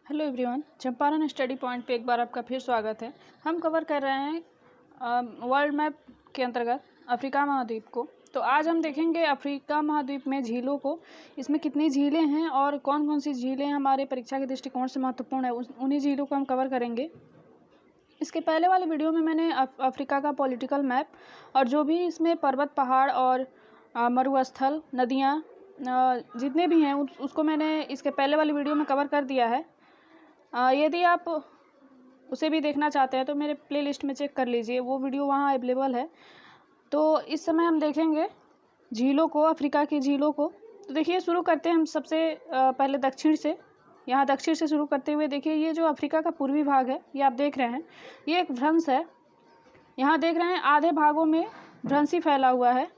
Hello everyone, Champaran study point पे एक बार आपका फिर स्वागत है। हम कवर कर रहे हैं वर्ल्ड मैप के अंतर्गत अफ्रीका महाद्वीप को। तो आज हम देखेंगे अफ्रीका महाद्वीप में झीलों को, इसमें कितनी झीलें हैं और कौन कौन सी झीलें हमारे परीक्षा के दृष्टिकोण से महत्वपूर्ण है, उन्हीं झीलों को हम कवर करेंगे। इसके पहले वाले वीडियो में मैंने अफ्रीका का पॉलिटिकल मैप और जो भी इसमें पर्वत, पहाड़ और मरुस्थल, नदियाँ जितने भी हैं उसको मैंने इसके पहले वाली वीडियो में कवर कर दिया है। यदि आप उसे भी देखना चाहते हैं तो मेरे प्लेलिस्ट में चेक कर लीजिए, वो वीडियो वहाँ अवेलेबल है। तो इस समय हम देखेंगे झीलों को, अफ्रीका की झीलों को। तो देखिए, शुरू करते हैं हम सबसे पहले दक्षिण से। यहाँ दक्षिण से शुरू करते हुए देखिए, ये जो अफ्रीका का पूर्वी भाग है, ये आप देख रहे हैं, ये एक भ्रंश है। यहाँ देख रहे हैं आधे भागों में भ्रंश ही फैला हुआ है।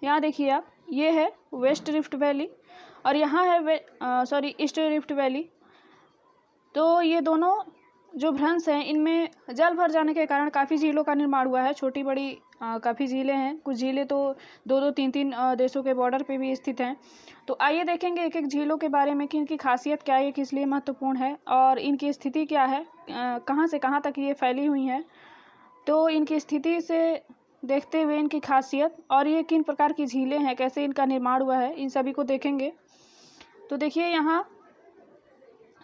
यहाँ देखिए आप, ये है वेस्ट रिफ्ट वैली और यहाँ है ईस्ट रिफ्ट वैली। तो ये दोनों जो भ्रंश हैं, इनमें जल भर जाने के कारण काफ़ी झीलों का निर्माण हुआ है। छोटी बड़ी काफ़ी झीलें हैं। कुछ झीलें तो 2-2, 3-3 देशों के बॉर्डर पे भी स्थित हैं। तो आइए देखेंगे एक एक झीलों के बारे में कि इनकी खासियत क्या है, किस लिए महत्वपूर्ण है और इनकी स्थिति क्या है, कहाँ से कहाँ तक ये फैली हुई हैं। तो इनकी स्थिति से देखते हुए इनकी खासियत और ये किन प्रकार की झीलें हैं, कैसे इनका निर्माण हुआ है, इन सभी को देखेंगे। तो देखिए, यहाँ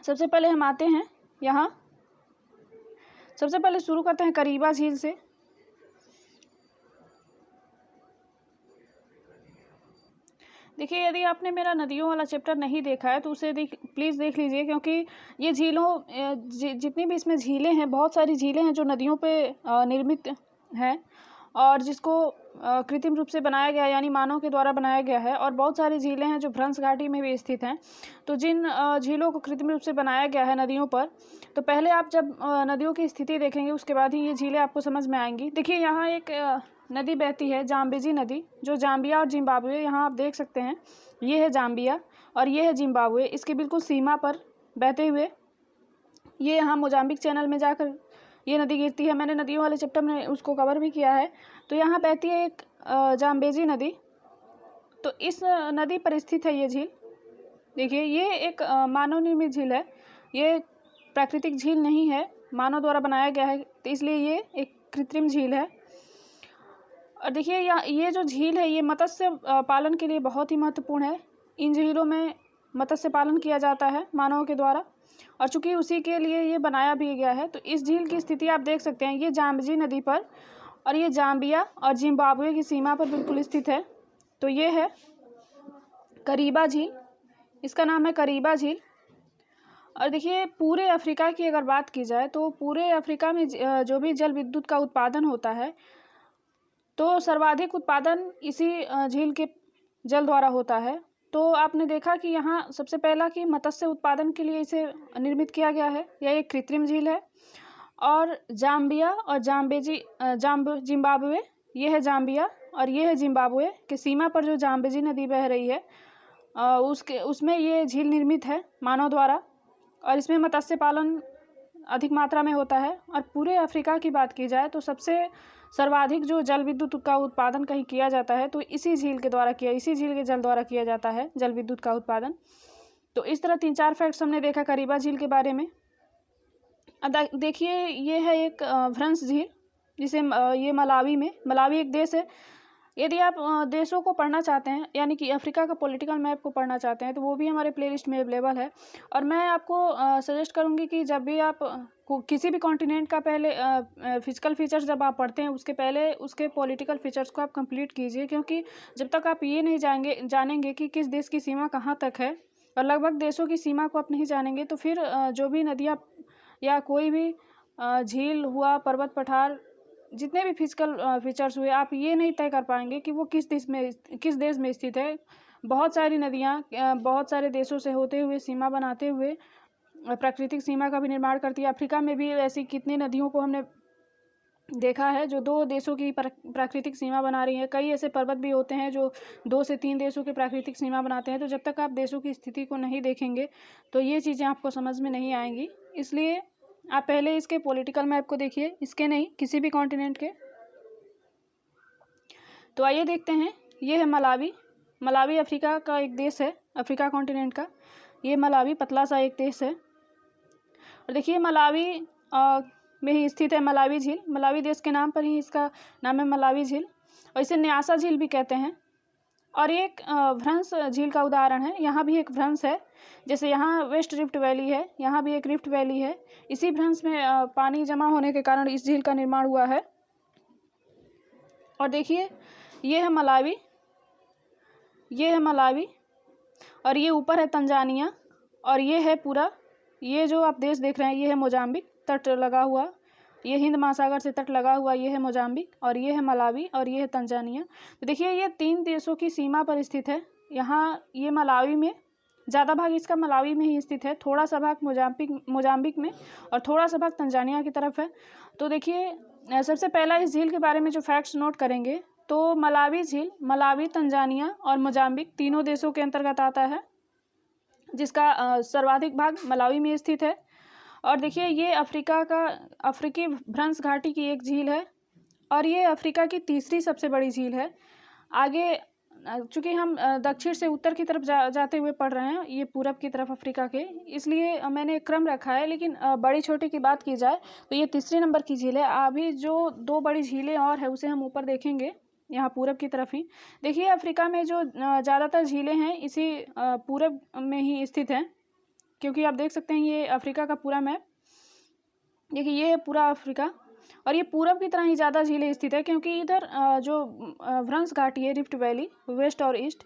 सबसे पहले हम आते हैं, यहाँ सबसे पहले शुरू करते हैं करीबा झील से। देखिए, यदि आपने मेरा नदियों वाला चैप्टर नहीं देखा है तो उसे प्लीज़ देख लीजिए, क्योंकि ये झीलों जितनी भी इसमें झीलें हैं, बहुत सारी झीलें हैं जो नदियों पे निर्मित हैं और जिसको कृत्रिम रूप से बनाया गया, यानी मानव के द्वारा बनाया गया है। और बहुत सारी झीलें हैं जो भ्रंश घाटी में भी स्थित हैं। तो जिन झीलों को कृत्रिम रूप से बनाया गया है नदियों पर, तो पहले आप जब नदियों की स्थिति देखेंगे उसके बाद ही ये झीलें आपको समझ में आएंगी। देखिए, यहाँ एक नदी बहती है, जाम्बेजी नदी, जो जाम्बिया और जिम्बाब्वे, यहाँ आप देख सकते हैं, ये है जाम्बिया और ये है जिम्बाब्वे। इसकी बिल्कुल सीमा पर बहते हुए ये यहाँ मोजाम्बिक चैनल में जाकर ये नदी गिरती है। मैंने नदियों वाले चैप्टर में उसको कवर भी किया है। तो यहाँ बहती है एक जाम्बेजी नदी। तो इस नदी पर स्थित है ये झील। देखिए, ये एक मानव निर्मित झील है, ये प्राकृतिक झील नहीं है, मानव द्वारा बनाया गया है, तो इसलिए ये एक कृत्रिम झील है। और देखिए, ये जो झील है, ये मत्स्य पालन के लिए बहुत ही महत्वपूर्ण है। इन झीलों में मत्स्य पालन किया जाता है मानव के द्वारा, और चूंकि उसी के लिए ये बनाया भी गया है। तो इस झील की स्थिति आप देख सकते हैं, ये जाम्बेजी नदी पर और ये जाम्बिया और जिम्बाब्वे की सीमा पर बिल्कुल स्थित है। तो ये है करीबा झील, इसका नाम है करीबा झील। और देखिए, पूरे अफ्रीका की अगर बात की जाए तो पूरे अफ्रीका में जो भी जल विद्युत का उत्पादन होता है, तो सर्वाधिक उत्पादन इसी झील के जल द्वारा होता है। तो आपने देखा कि यहाँ सबसे पहला कि मत्स्य उत्पादन के लिए इसे निर्मित किया गया है, यह एक कृत्रिम झील है। और जाम्बिया और जिम्बाब्वे, ये है जाम्बिया और ये है जिम्बाब्वे के सीमा पर जो जाम्बेजी नदी बह रही है, उसमें ये झील निर्मित है मानव द्वारा, और इसमें मत्स्य पालन अधिक मात्रा में होता है। और पूरे अफ्रीका की बात की जाए तो सबसे सर्वाधिक जो जल विद्युत का उत्पादन कहीं किया जाता है तो इसी झील के जल द्वारा किया जाता है जल विद्युत का उत्पादन। तो इस तरह 3-4 फैक्ट्स हमने देखा करीबा झील के बारे में। अब देखिए, ये है एक भ्रंश झील, जिसे ये मलावी एक देश है। यदि आप देशों को पढ़ना चाहते हैं, यानी कि अफ्रीका का पॉलिटिकल मैप को पढ़ना चाहते हैं, तो वो भी हमारे प्लेलिस्ट में अवेलेबल है। और मैं आपको सजेस्ट करूंगी कि जब भी आप किसी भी कॉन्टिनेंट का पहले फिजिकल फीचर्स जब आप पढ़ते हैं, उसके पहले उसके पॉलिटिकल फीचर्स को आप कंप्लीट कीजिए, क्योंकि जब तक आप ये नहीं जानेंगे कि किस देश की सीमा कहाँ तक है और लगभग देशों की सीमा को आप नहीं जानेंगे, तो फिर जो भी नदियाँ या कोई भी झील हुआ, पर्वत पठार, जितने भी फिजिकल फीचर्स हुए, आप ये नहीं तय कर पाएंगे कि वो किस देश में स्थित है। बहुत सारी नदियाँ बहुत सारे देशों से होते हुए, सीमा बनाते हुए प्राकृतिक सीमा का भी निर्माण करती है। अफ्रीका में भी ऐसी कितनी नदियों को हमने देखा है जो 2 देशों की प्राकृतिक सीमा बना रही हैं। कई ऐसे पर्वत भी होते हैं जो 2 से 3 देशों की प्राकृतिक सीमा बनाते हैं। तो जब तक आप देशों की स्थिति को नहीं देखेंगे तो ये चीज़ें आपको समझ में नहीं आएंगी। इसलिए आप पहले इसके पॉलिटिकल मैप को देखिए, इसके नहीं, किसी भी कॉन्टिनेंट के। तो आइए देखते हैं, ये है मलावी अफ्रीका का एक देश है, अफ्रीका कॉन्टिनेंट का। ये मलावी पतला सा एक देश है। और देखिए मलावी में ही स्थित है मलावी झील। मलावी देश के नाम पर ही इसका नाम है मलावी झील, और इसे न्यासा झील भी कहते हैं। और ये एक भ्रंश झील का उदाहरण है। यहाँ भी एक भ्रंश है, जैसे यहाँ वेस्ट रिफ्ट वैली है, यहाँ भी एक रिफ्ट वैली है। इसी भ्रंश में पानी जमा होने के कारण इस झील का निर्माण हुआ है। और देखिए ये है मलावी, ये है मलावी, और ये ऊपर है तंजानिया, और ये है पूरा, ये जो आप देश देख रहे हैं ये है मोजाम्बिक, तट लगा हुआ, ये हिंद महासागर से तट लगा हुआ, ये है मोजाम्बिक, और ये है मलावी, और ये है तंजानिया। तो देखिए ये 3 देशों की सीमा पर स्थित है। यहाँ ये मलावी में, ज़्यादा भाग इसका मलावी में ही स्थित है, थोड़ा सा भाग मोजाम्बिक में, और थोड़ा सा भाग तंजानिया की तरफ है। तो देखिए सबसे पहला इस झील के बारे में जो फैक्ट्स नोट करेंगे, तो मलावी झील मलावी, तंजानिया और मोजाम्बिक तीनों देशों के अंतर्गत आता है, जिसका सर्वाधिक भाग मलावी में स्थित है। और देखिए ये अफ्रीकी भ्रंश घाटी की एक झील है, और ये अफ्रीका की तीसरी सबसे बड़ी झील है। आगे चूँकि हम दक्षिण से उत्तर की तरफ जाते हुए पढ़ रहे हैं, ये पूरब की तरफ अफ्रीका के, इसलिए मैंने एक क्रम रखा है। लेकिन बड़ी छोटी की बात की जाए तो ये तीसरे नंबर की झील है। अभी जो 2 बड़ी झीलें और है उसे हम ऊपर देखेंगे, यहाँ पूरब की तरफ ही। देखिए अफ्रीका में जो ज़्यादातर झीलें हैं इसी पूरब में ही स्थित हैं, क्योंकि आप देख सकते हैं ये अफ्रीका का पूरा मैप। देखिए ये है पूरा अफ्रीका, और ये पूरब की तरह ही ज़्यादा झीलें स्थित है, क्योंकि इधर जो भ्रंश घाटी है, रिफ्ट वैली, वेस्ट और ईस्ट,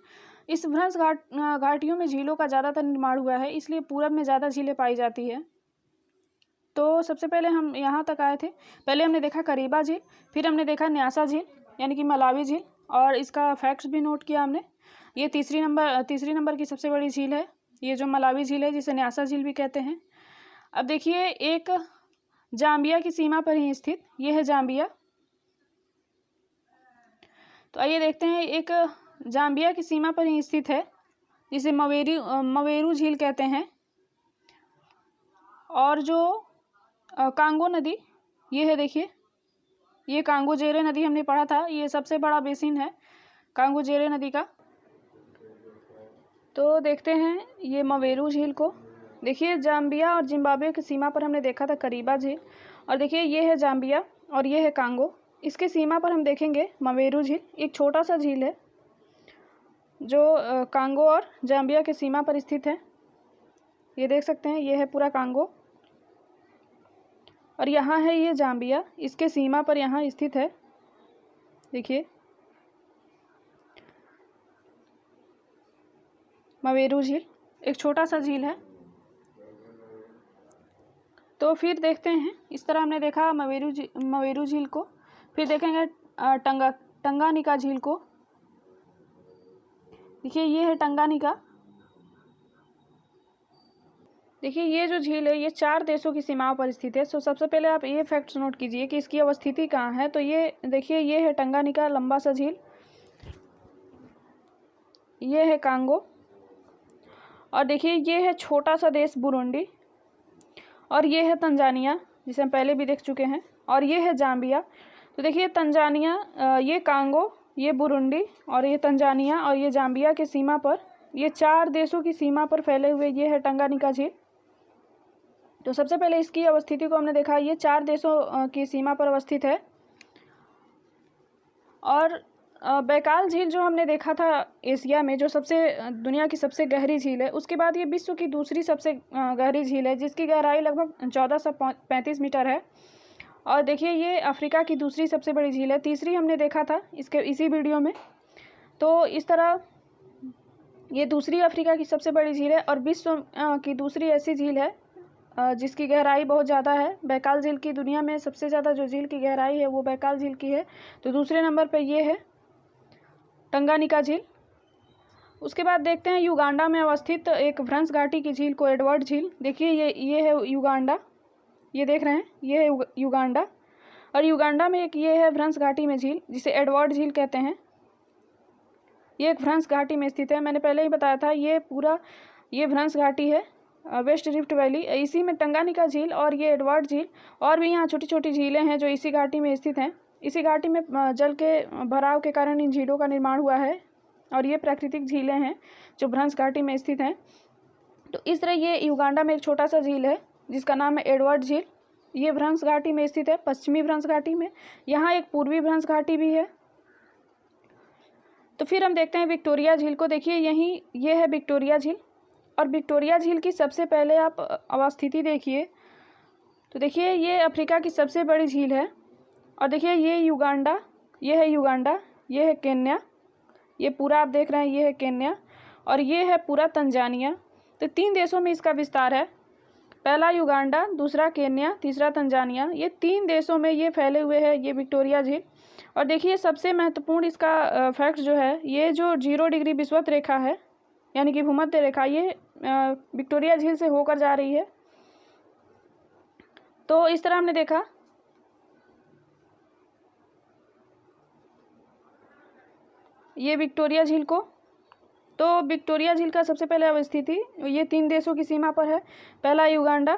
इस भ्रंश घाटियों में झीलों का ज़्यादातर निर्माण हुआ है, इसलिए पूरब में ज़्यादा झीलें पाई जाती है। तो सबसे पहले हम यहाँ तक आए थे। पहले हमने देखा करीबा झील, फिर हमने देखा न्यासा झील यानी कि मलावी झील, और इसका फैक्ट्स भी नोट किया हमने। ये तीसरी नंबर की सबसे बड़ी झील है, ये जो मलावी झील है, जिसे न्यासा झील भी कहते हैं। अब देखिए एक जाम्बिया की सीमा पर ही स्थित, ये है जाम्बिया। तो आइए देखते हैं, एक जाम्बिया की सीमा पर ही स्थित है, जिसे मवेरू झील कहते हैं। और जो कांगो नदी, ये है, देखिए ये कांगो जेरे नदी हमने पढ़ा था, ये सबसे बड़ा बेसिन है कांगो जेरे नदी का। तो देखते हैं ये मवेरू झील को। देखिए जाम्बिया और जिम्बाब्वे की सीमा पर हमने देखा था करीबा झील, और देखिए ये है जाम्बिया और ये है कांगो। इसके सीमा पर हम देखेंगे मवेरू झील, एक छोटा सा झील है जो कांगो और जाम्बिया की सीमा पर स्थित है। ये देख सकते हैं, ये है पूरा कांगो, और यहाँ है ये जाम्बिया, इसके सीमा पर यहाँ स्थित है। देखिए मवेरू झील एक छोटा सा झील है। तो फिर देखते हैं, इस तरह हमने देखा मवेरू झील को। फिर देखेंगे टंगानिका झील को। देखिए ये है टंगानिका। देखिए ये जो झील है ये 4 देशों की सीमाओं पर स्थित है। सबसे पहले आप ये फैक्ट्स नोट कीजिए कि इसकी अवस्थिति कहाँ है। तो ये देखिए ये है टंगानिका, लंबा सा झील, ये है कांगो, और देखिए ये है छोटा सा देश बुरुंडी, और ये है तंजानिया जिसे हम पहले भी देख चुके हैं, और ये है जाम्बिया। तो देखिए तंजानिया, ये कांगो, ये बुरुंडी, और ये तंजानिया और ये जाम्बिया के सीमा पर, ये 4 देशों की सीमा पर फैले हुए ये है टंगानिका झील। तो सबसे पहले इसकी अवस्थिति को हमने देखा, ये 4 देशों की सीमा पर अवस्थित है। और बैकाल झील जो हमने देखा था एशिया में, जो दुनिया की सबसे गहरी झील है, उसके बाद ये विश्व की दूसरी सबसे गहरी झील है, जिसकी गहराई लगभग 1435 मीटर है। और देखिए ये अफ्रीका की दूसरी सबसे बड़ी झील है, तीसरी हमने देखा था इसी वीडियो में। तो इस तरह ये दूसरी अफ्रीका की सबसे बड़ी झील है, और विश्व की दूसरी ऐसी झील है जिसकी गहराई बहुत ज़्यादा है। बैकाल झील की दुनिया में सबसे ज़्यादा जो झील की गहराई है वो बैकाल झील की है। तो दूसरे नंबर पर ये है टंगानिका झील। उसके बाद देखते हैं युगांडा में अवस्थित एक भ्रंश घाटी की झील को, एडवर्ड झील। देखिए ये है युगांडा, ये देख रहे हैं, ये है युगांडा, और युगांडा में एक ये है भ्रंश घाटी में झील जिसे एडवर्ड झील कहते हैं। ये एक भ्रंश घाटी में स्थित है, मैंने पहले ही बताया था, ये भ्रंश घाटी है, वेस्ट रिफ्ट वैली, इसी में टंगानिका झील और ये एडवर्ड झील, और भी यहाँ छोटी छोटी झीलें हैं जो इसी घाटी में स्थित हैं। इसी घाटी में जल के भराव के कारण इन झीलों का निर्माण हुआ है, और ये प्राकृतिक झीलें हैं जो भ्रंश घाटी में स्थित हैं। तो इस तरह ये युगांडा में एक छोटा सा झील है जिसका नाम है एडवर्ड झील। ये भ्रंश घाटी में स्थित है, पश्चिमी भ्रंश घाटी में। यहाँ एक पूर्वी भ्रंश घाटी भी है। तो फिर हम देखते हैं विक्टोरिया झील को। देखिए यहीं ये है विक्टोरिया झील, और विक्टोरिया झील की सबसे पहले आप अवस्थिति देखिए। तो देखिए ये अफ्रीका की सबसे बड़ी झील है। और देखिए ये युगांडा, ये है युगांडा, ये है केन्या, ये पूरा आप देख रहे हैं, ये है केन्या, और ये है पूरा तंजानिया। तो 3 देशों में इसका विस्तार है। पहला युगांडा, दूसरा केन्या, तीसरा तंजानिया। ये 3 देशों में ये फैले हुए है ये विक्टोरिया झील। और देखिए सबसे महत्वपूर्ण इसका फैक्ट जो है, ये जो 0 डिग्री विषुवत रेखा है यानी कि भूमध्य रेखा, ये विक्टोरिया झील से होकर जा रही है। तो इस तरह हमने देखा ये विक्टोरिया झील को। तो विक्टोरिया झील का सबसे पहले अवस्थिति ये 3 देशों की सीमा पर है। पहला युगांडा,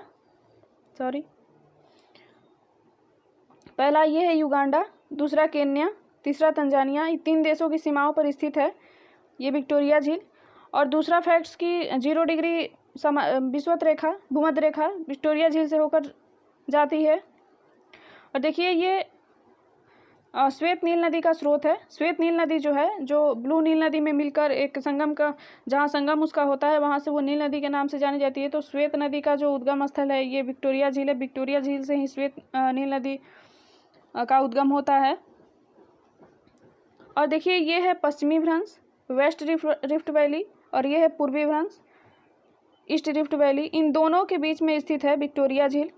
पहला ये है युगांडा, दूसरा केन्या, तीसरा तंजानिया। ये 3 देशों की सीमाओं पर स्थित है ये विक्टोरिया झील। और दूसरा फैक्ट्स की 0 डिग्री विषुवत रेखा, भूमध्य रेखा विक्टोरिया झील से होकर जाती है। और देखिए ये श्वेत नील नदी का स्रोत है। श्वेत नील नदी जो है, जो ब्लू नील नदी में मिलकर एक संगम का, जहाँ संगम उसका होता है, वहाँ से वो नील नदी के नाम से जानी जाती है। तो श्वेत नदी का जो उद्गम स्थल है ये विक्टोरिया झील है। विक्टोरिया झील से ही श्वेत नील नदी का उद्गम होता है। और देखिए ये है पश्चिमी भ्रंश, वेस्ट रिफ्ट वैली, और ये है पूर्वी भ्रंश, ईस्ट रिफ्ट वैली। इन दोनों के बीच में स्थित है विक्टोरिया झील।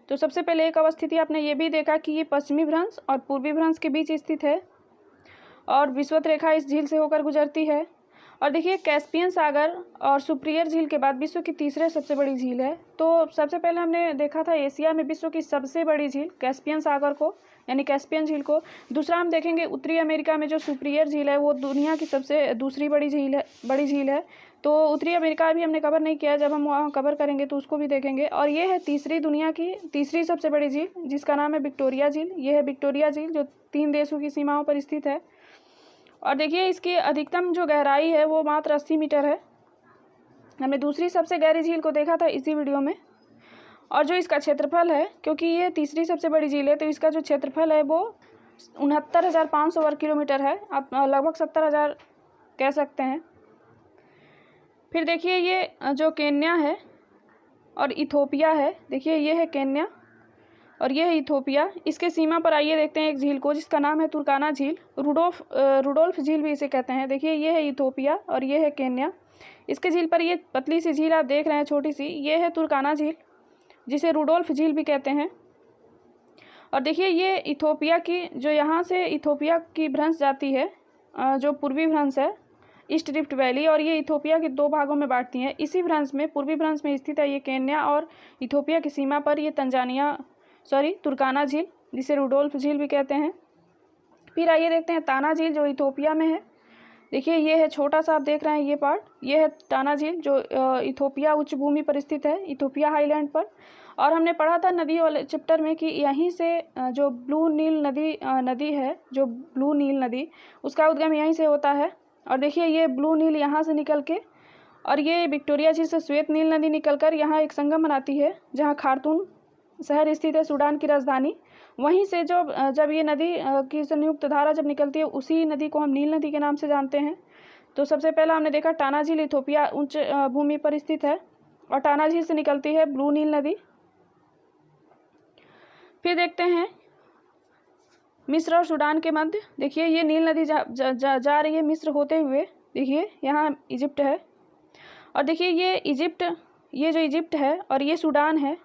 तो सबसे पहले एक अवस्थिति आपने ये भी देखा कि ये पश्चिमी भ्रंश और पूर्वी भ्रंश के बीच स्थित है, और विषुवत रेखा इस झील से होकर गुजरती है। और देखिए कैस्पियन सागर और सुप्रियर झील के बाद विश्व की तीसरे सबसे बड़ी झील है। तो सबसे पहले हमने देखा था एशिया में विश्व की सबसे बड़ी झील कैस्पियन सागर को, यानी कैस्पियन झील को। दूसरा हम देखेंगे उत्तरी अमेरिका में जो सुप्रियर झील है वो दुनिया की सबसे दूसरी बड़ी झील है। तो उत्तरी अमेरिका भी हमने कवर नहीं किया, जब हम वहाँ कवर करेंगे तो उसको भी देखेंगे। और ये है दुनिया की तीसरी सबसे बड़ी झील जिसका नाम है विक्टोरिया झील। ये है विक्टोरिया झील जो 3 देशों की सीमाओं पर स्थित है। और देखिए इसकी अधिकतम जो गहराई है वो मात्र 80 मीटर है। हमने दूसरी सबसे गहरी झील को देखा था इसी वीडियो में। और जो इसका क्षेत्रफल है, क्योंकि ये तीसरी सबसे बड़ी झील है तो इसका जो क्षेत्रफल है वो 69,500 वर्ग किलोमीटर है। आप लगभग 70,000 कह सकते हैं। फिर देखिए ये जो केन्या है और इथोपिया है, देखिए ये है केन्या और ये है इथोपिया। इसके सीमा पर आइए देखते हैं एक झील को जिसका नाम है तुर्काना झील, रुडोल्फ झील भी इसे कहते हैं। देखिए ये है इथोपिया और ये है केन्या। इसके झील पर ये पतली सी झील आप देख रहे हैं छोटी सी, ये है तुर्काना झील जिसे रुडोल्फ झील भी कहते हैं। और देखिए ये इथोपिया की, जो यहाँ से इथोपिया की भ्रंश जाती है, जो पूर्वी भ्रंश है ईस्ट रिफ्ट वैली, और ये इथोपिया के 2 भागों में बांटती हैं। इसी भ्रंश में, पूर्वी भ्रंश में स्थित है ये केन्या, और इथोपिया की सीमा पर ये तुर्काना झील जिसे रुडोल्फ झील भी कहते हैं। फिर आइए देखते हैं ताना झील जो इथोपिया में है। देखिए ये है छोटा सा, आप देख रहे हैं ये पार्ट, ये है ताना झील जो इथोपिया उच्च भूमि पर स्थित है, इथोपिया हाईलैंड पर। और हमने पढ़ा था नदी वाले चैप्टर में कि यहीं से जो ब्लू नील नदी है, जो ब्लू नील नदी, उसका उद्गम यहीं से होता है। और देखिए ये ब्लू नील यहाँ से निकल के, और ये विक्टोरिया झील से श्वेत नील नदी निकलकर यहाँ एक संगम बनाती है जहाँ खार्तूम शहर स्थित है, सूडान की राजधानी। वहीं से जब ये नदी की संयुक्त धारा जब निकलती है, उसी नदी को हम नील नदी के नाम से जानते हैं। तो सबसे पहला हमने देखा टाना झील इथोपिया उच्च भूमि पर स्थित है, और टाना झील से निकलती है ब्लू नील नदी। फिर देखते हैं मिस्र और सूडान के मध्य, देखिए ये नील नदी जा रही है मिस्र होते हुए। देखिए यहाँ इजिप्ट है, और देखिए ये जो इजिप्ट है और ये सूडान है,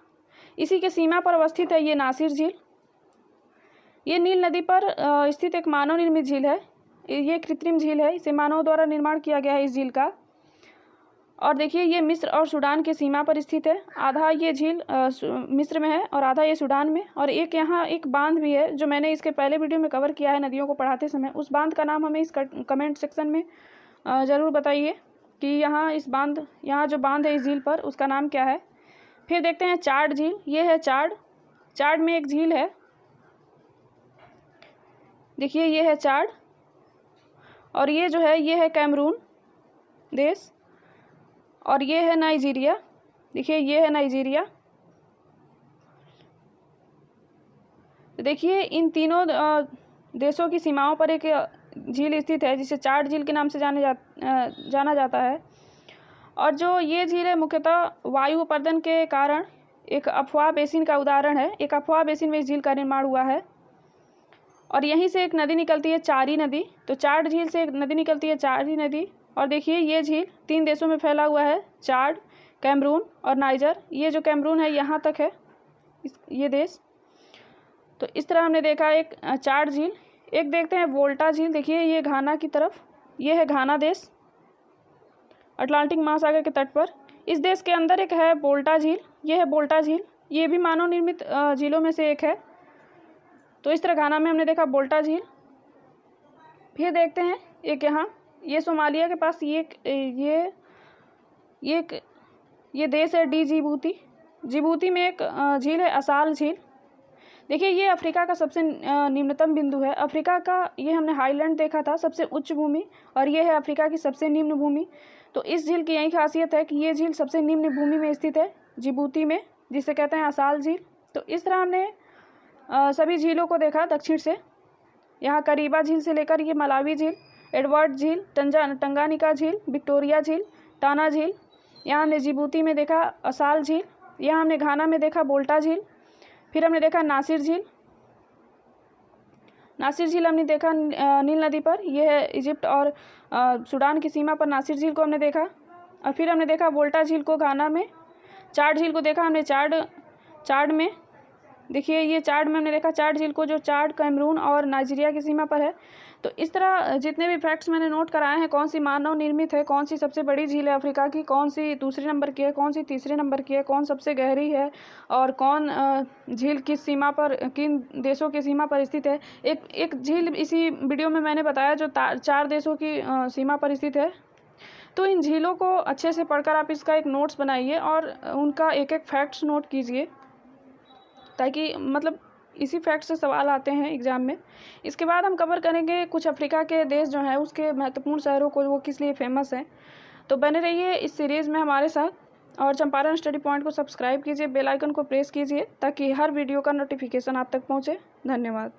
इसी के सीमा पर अवस्थित है ये नासिर झील। ये नील नदी पर स्थित एक मानव निर्मित झील है, ये कृत्रिम झील है, इसे मानव द्वारा निर्माण किया गया है इस झील का। और देखिए ये मिस्र और सूडान की सीमा पर स्थित है। आधा ये झील मिस्र में है और आधा ये सूडान में। और एक यहाँ एक बांध भी है जो मैंने इसके पहले वीडियो में कवर किया है नदियों को पढ़ाते समय। उस बांध का नाम हमें इस कमेंट सेक्शन में ज़रूर बताइए कि यहाँ जो बांध है इस झील पर, उसका नाम क्या है। फिर देखते हैं चाड झील, ये है चाड में एक झील है, देखिए ये है चाड, और ये जो है ये है कैमरून देश। और ये है नाइजीरिया। देखिए ये है नाइजीरिया। देखिए इन तीनों देशों की सीमाओं पर एक झील स्थित है जिसे चाड झील के नाम से जाना जाता है। और जो ये झील है मुख्यतः वायु अपर्दन के कारण एक अफवाह बेसिन का उदाहरण है। एक अफवाह बेसिन में इस झील का निर्माण हुआ है। और यहीं से एक नदी निकलती है, चारी नदी। तो चाड झील से एक नदी निकलती है, चारी नदी। और देखिए ये झील 3 देशों में फैला हुआ है, चाड, कैमरून और नाइजर। ये जो कैमरून है यहाँ तक है ये देश। तो इस तरह हमने देखा एक चाड झील। एक देखते हैं वोल्टा झील। देखिए ये घाना की तरफ, ये है घाना देश, अटलांटिक महासागर के तट पर। इस देश के अंदर एक है वोल्टा झील। ये है वोल्टा झील, ये भी मानव निर्मित झीलों में से एक है। तो इस तरह घाना में हमने देखा वोल्टा झील। फिर देखते हैं एक यहाँ, ये सोमालिया के पास ये देश है जिबूती। जिबूती में एक झील है असाल झील। देखिए ये अफ्रीका का सबसे निम्नतम बिंदु है। अफ्रीका का ये हमने हाईलैंड देखा था, सबसे उच्च भूमि, और ये है अफ्रीका की सबसे निम्न भूमि। तो इस झील की यही खासियत है कि ये झील सबसे निम्न भूमि में स्थित है, जिबूती में, जिसे कहते हैं असाल झील। तो इस तरह हमने सभी झीलों को देखा दक्षिण से। यहाँ करीबा झील से लेकर ये मलावी झील, एडवर्ड झील, टंगानिका झील, विक्टोरिया झील, टाना झील। यहाँ हमने जिबूती में देखा असाल झील। यहाँ हमने घाना में देखा वोल्टा झील। फिर हमने देखा नासिर झील। नासिर झील हमने देखा नील नदी पर, यह है इजिप्ट और सूडान की सीमा पर नासिर झील को हमने देखा। और फिर हमने देखा वोल्टा झील को घाना में। चाड झील को देखा हमने चाड में। देखिए ये चाड में हमने देखा चाड झील को, जो चाड, कैमरून और नाइजीरिया की सीमा पर है। तो इस तरह जितने भी फैक्ट्स मैंने नोट कराए हैं, कौन सी मानव निर्मित है, कौन सी सबसे बड़ी झील है अफ्रीका की, कौन सी दूसरे नंबर की है, कौन सी तीसरे नंबर की है, कौन सबसे गहरी है, और कौन झील किस सीमा पर, किन देशों की सीमा पर स्थित है। एक झील इसी वीडियो में मैंने बताया जो 4 देशों की सीमा पर स्थित है। तो इन झीलों को अच्छे से पढ़कर आप इसका एक नोट्स बनाइए और उनका एक एक फैक्ट्स नोट कीजिए, ताकि मतलब इसी फैक्ट से सवाल आते हैं एग्ज़ाम में। इसके बाद हम कवर करेंगे कुछ अफ्रीका के देश जो हैं उसके महत्वपूर्ण शहरों को, वो किस लिए फेमस हैं। तो बने रहिए इस सीरीज़ में हमारे साथ, और चंपारण स्टडी पॉइंट को सब्सक्राइब कीजिए, बेल आइकन को प्रेस कीजिए, ताकि हर वीडियो का नोटिफिकेशन आप तक पहुँचे। धन्यवाद।